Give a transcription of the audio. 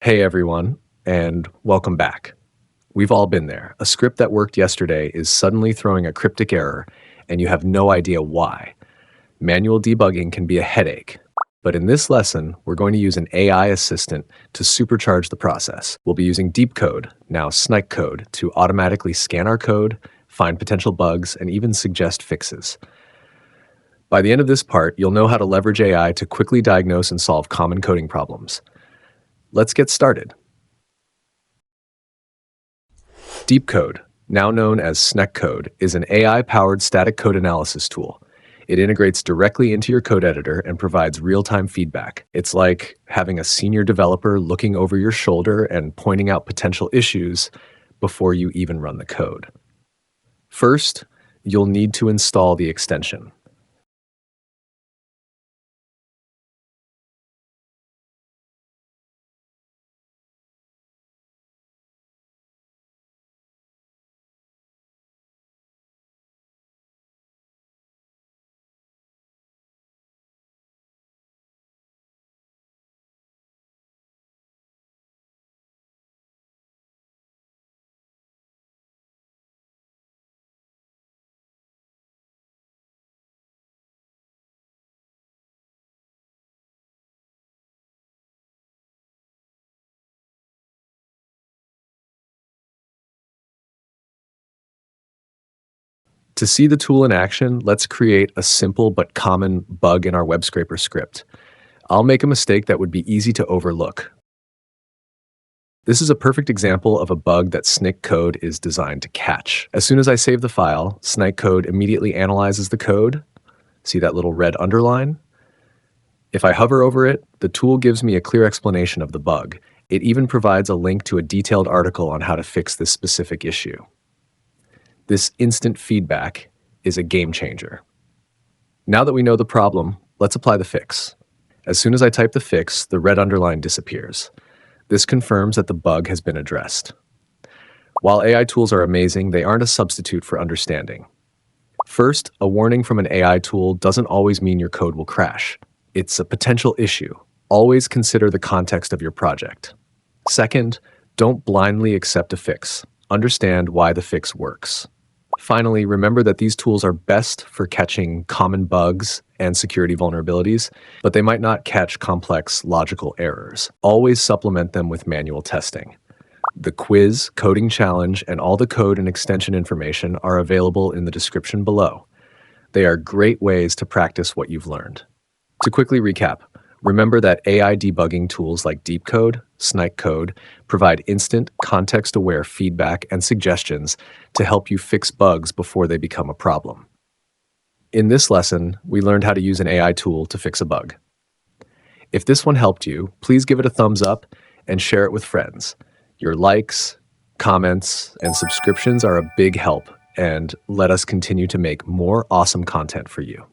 Hey everyone, and welcome back. We've all been there. A script that worked yesterday is suddenly throwing a cryptic error, and you have no idea why. Manual debugging can be a headache, but in this lesson, we're going to use an AI assistant to supercharge the process. We'll be using Deep Code, now Snyk Code, to automatically scan our code, find potential bugs, and even suggest fixes. By the end of this part, you'll know how to leverage AI to quickly diagnose and solve common coding problems. Let's get started. Deep Code, now known as Snyk Code, is an AI-powered static code analysis tool. It integrates directly into your code editor and provides real-time feedback. It's like having a senior developer looking over your shoulder and pointing out potential issues before you even run the code. First, you'll need to install the extension. To see the tool in action, let's create a simple but common bug in our web scraper script. I'll make a mistake that would be easy to overlook. This is a perfect example of a bug that Snyk Code is designed to catch. As soon as I save the file, Snyk Code immediately analyzes the code. See that little red underline? If I hover over it, the tool gives me a clear explanation of the bug. It even provides a link to a detailed article on how to fix this specific issue. This instant feedback is a game changer. Now that we know the problem, let's apply the fix. As soon as I type the fix, the red underline disappears. This confirms that the bug has been addressed. While AI tools are amazing, they aren't a substitute for understanding. First, a warning from an AI tool doesn't always mean your code will crash. It's a potential issue. Always consider the context of your project. Second, don't blindly accept a fix. Understand why the fix works. Finally, remember that these tools are best for catching common bugs and security vulnerabilities, but they might not catch complex logical errors. Always supplement them with manual testing. The quiz, coding challenge, and all the code and extension information are available in the description below. They are great ways to practice what you've learned. To quickly recap, remember that AI debugging tools like Deep Code, Snyk Code provide instant, context-aware feedback and suggestions to help you fix bugs before they become a problem. In this lesson, we learned how to use an AI tool to fix a bug. If this one helped you, please give it a thumbs up and share it with friends. Your likes, comments, and subscriptions are a big help, and let us continue to make more awesome content for you.